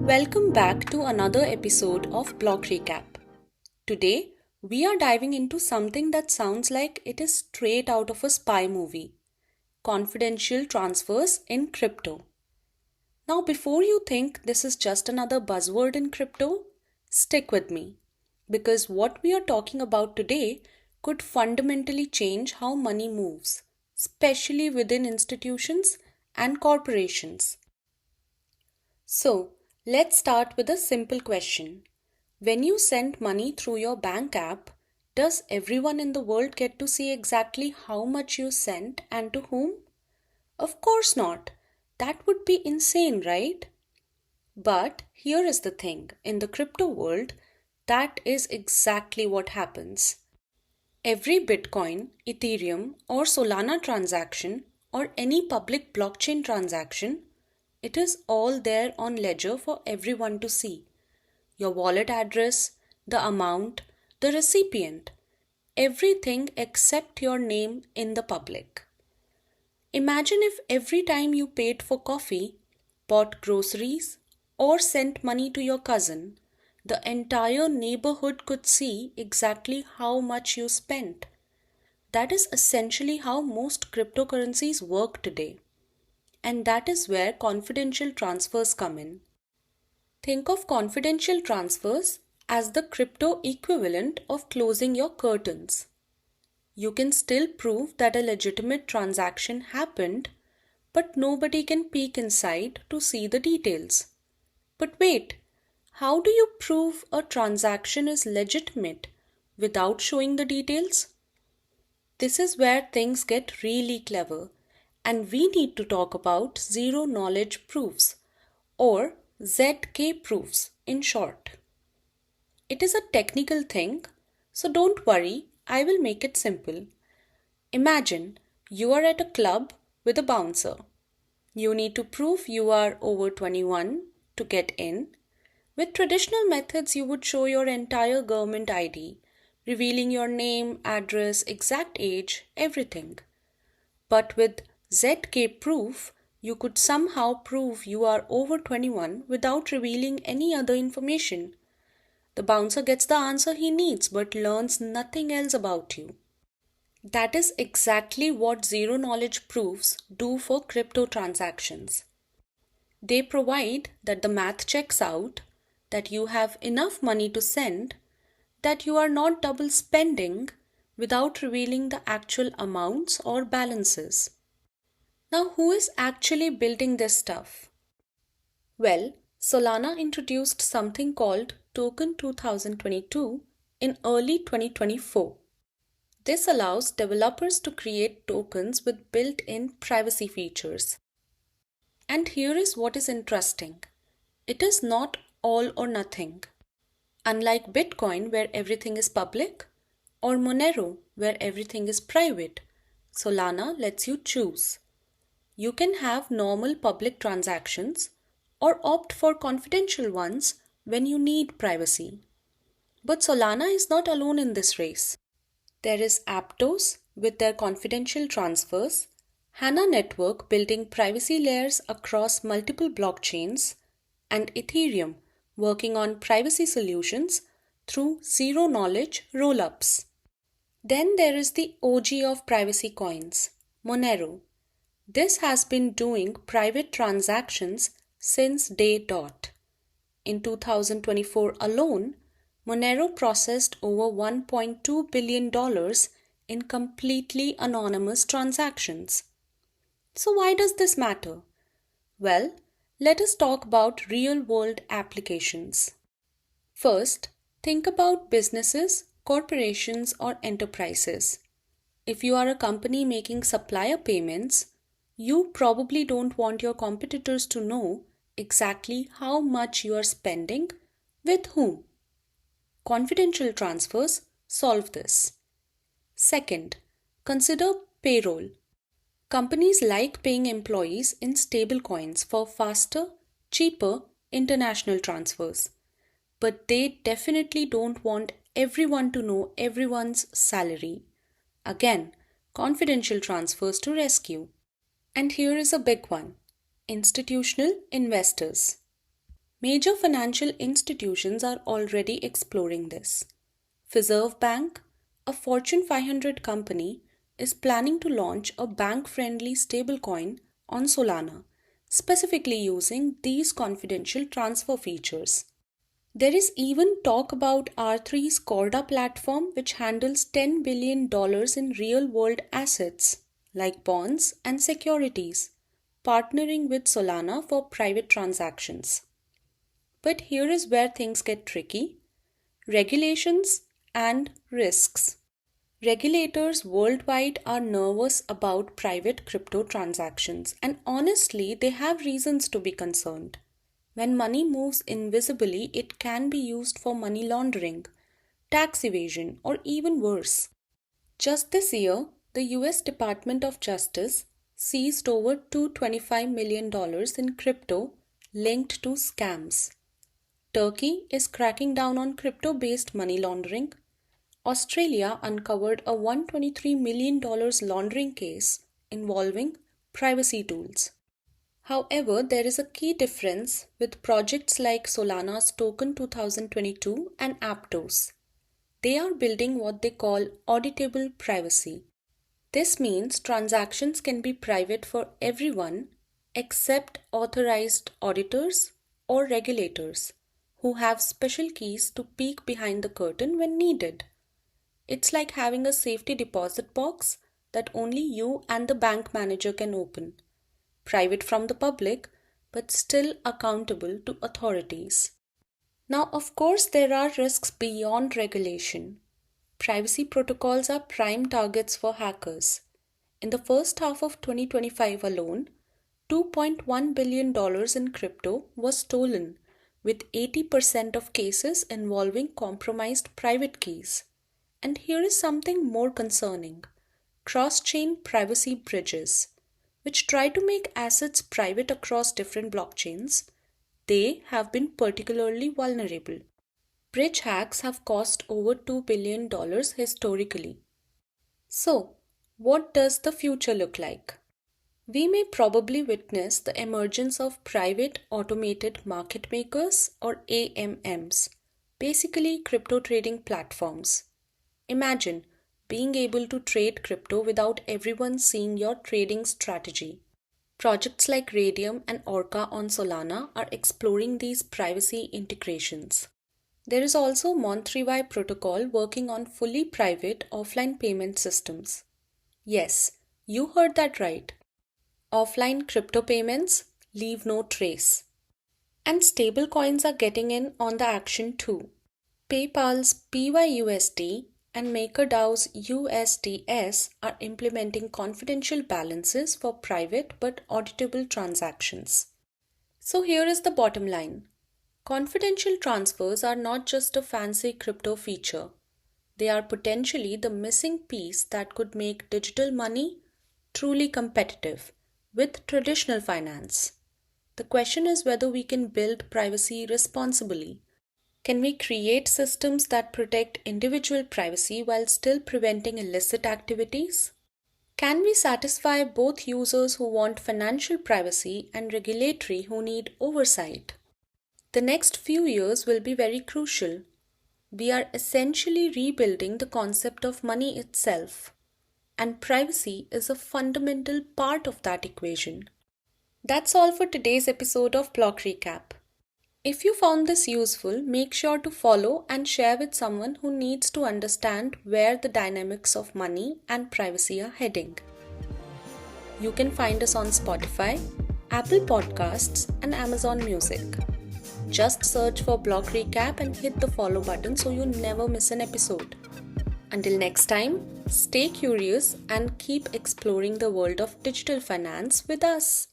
Welcome back to another episode of Block Recap. Today, we are diving into something that sounds like it is straight out of a spy movie: confidential transfers in crypto. Now, before you think this is just another buzzword in crypto, stick with me, because what we are talking about today could fundamentally change how money moves, especially within institutions and corporations. So, let's start with a simple question. When you send money through your bank app, does everyone in the world get to see exactly how much you sent and to whom? Of course not. That would be insane, right? But here is the thing: in the crypto world, that is exactly what happens. Every Bitcoin, Ethereum, or Solana transaction, or any public blockchain transaction, it is all there on ledger for everyone to see. Your wallet address, the amount, the recipient, everything except your name in the public. Imagine if every time you paid for coffee, bought groceries, or sent money to your cousin, the entire neighborhood could see exactly how much you spent. That is essentially how most cryptocurrencies work today. And that is where confidential transfers come in. Think of confidential transfers as the crypto equivalent of closing your curtains. You can still prove that a legitimate transaction happened, but nobody can peek inside to see the details. But wait, how do you prove a transaction is legitimate without showing the details? This is where things get really clever, and we need to talk about zero knowledge proofs, or ZK proofs in short. It is a technical thing, so don't worry, I will make it simple. Imagine you are at a club with a bouncer. You need to prove you are over 21 to get in. With traditional methods, you would show your entire government ID, revealing your name, address, exact age, everything. But with ZK proof, you could somehow prove you are over 21 without revealing any other information. The bouncer gets the answer he needs but learns nothing else about you. That is exactly what zero knowledge proofs do for crypto transactions. They provide that the math checks out, that you have enough money to send, that you are not double spending without revealing the actual amounts or balances. Now, who is actually building this stuff? Well, Solana introduced something called Token 2022 in early 2024. This allows developers to create tokens with built-in privacy features. And here is what is interesting. It is not all or nothing. Unlike Bitcoin, where everything is public, or Monero, where everything is private, Solana lets you choose. You can have normal public transactions or opt for confidential ones when you need privacy. But Solana is not alone in this race. There is Aptos with their confidential transfers, HANA Network building privacy layers across multiple blockchains, and Ethereum working on privacy solutions through zero knowledge rollups. Then there is the OG of privacy coins, Monero. This has been doing private transactions since day dot. In 2024 alone, Monero processed over $1.2 billion in completely anonymous transactions. So why does this matter? Well, let us talk about real-world applications. First, think about businesses, corporations, or enterprises. If you are a company making supplier payments, you probably don't want your competitors to know exactly how much you are spending with whom. Confidential transfers solve this. Second, consider payroll. Companies like paying employees in stablecoins for faster, cheaper international transfers. But they definitely don't want everyone to know everyone's salary. Again, confidential transfers to rescue. And here is a big one: institutional investors. Major financial institutions are already exploring this. Reserve Bank, a Fortune 500 company, is planning to launch a bank-friendly stablecoin on Solana, specifically using these confidential transfer features. There is even talk about R3's Corda platform, which handles $10 billion in real-world assets like bonds and securities, partnering with Solana for private transactions. But here is where things get tricky: regulations and risks. Regulators worldwide are nervous about private crypto transactions, and honestly, they have reasons to be concerned. When money moves invisibly, it can be used for money laundering, tax evasion, or even worse. Just this year, the US Department of Justice seized over $225 million in crypto linked to scams. Turkey is cracking down on crypto-based money laundering. Australia uncovered a $123 million laundering case involving privacy tools. However, there is a key difference with projects like Solana's Token 2022 and Aptos. They are building what they call auditable privacy. This means transactions can be private for everyone except authorized auditors or regulators who have special keys to peek behind the curtain when needed. It's like having a safety deposit box that only you and the bank manager can open. Private from the public, but still accountable to authorities. Now, of course, there are risks beyond regulation. Privacy protocols are prime targets for hackers. In the first half of 2025 alone, $2.1 billion in crypto was stolen, with 80% of cases involving compromised private keys. And here is something more concerning: cross-chain privacy bridges, which try to make assets private across different blockchains. They have been particularly vulnerable. Bridge hacks have cost over $2 billion historically. So, what does the future look like? We may probably witness the emergence of private automated market makers, or AMMs, basically crypto trading platforms. Imagine being able to trade crypto without everyone seeing your trading strategy. Projects like Radium and Orca on Solana are exploring these privacy integrations. There is also Mon3y protocol working on fully private offline payment systems. Yes, you heard that right. Offline crypto payments leave no trace. And stablecoins are getting in on the action too. PayPal's PYUSD and MakerDAO's USDS are implementing confidential balances for private but auditable transactions. So here is the bottom line. Confidential transfers are not just a fancy crypto feature. They are potentially the missing piece that could make digital money truly competitive with traditional finance. The question is whether we can build privacy responsibly. Can we create systems that protect individual privacy while still preventing illicit activities? Can we satisfy both users who want financial privacy and regulatory who need oversight? The next few years will be very crucial. We are essentially rebuilding the concept of money itself, and privacy is a fundamental part of that equation. That's all for today's episode of Block Recap. If you found this useful, make sure to follow and share with someone who needs to understand where the dynamics of money and privacy are heading. You can find us on Spotify, Apple Podcasts, and Amazon Music. Just search for Block Recap and hit the follow button so you never miss an episode. Until next time, stay curious and keep exploring the world of digital finance with us.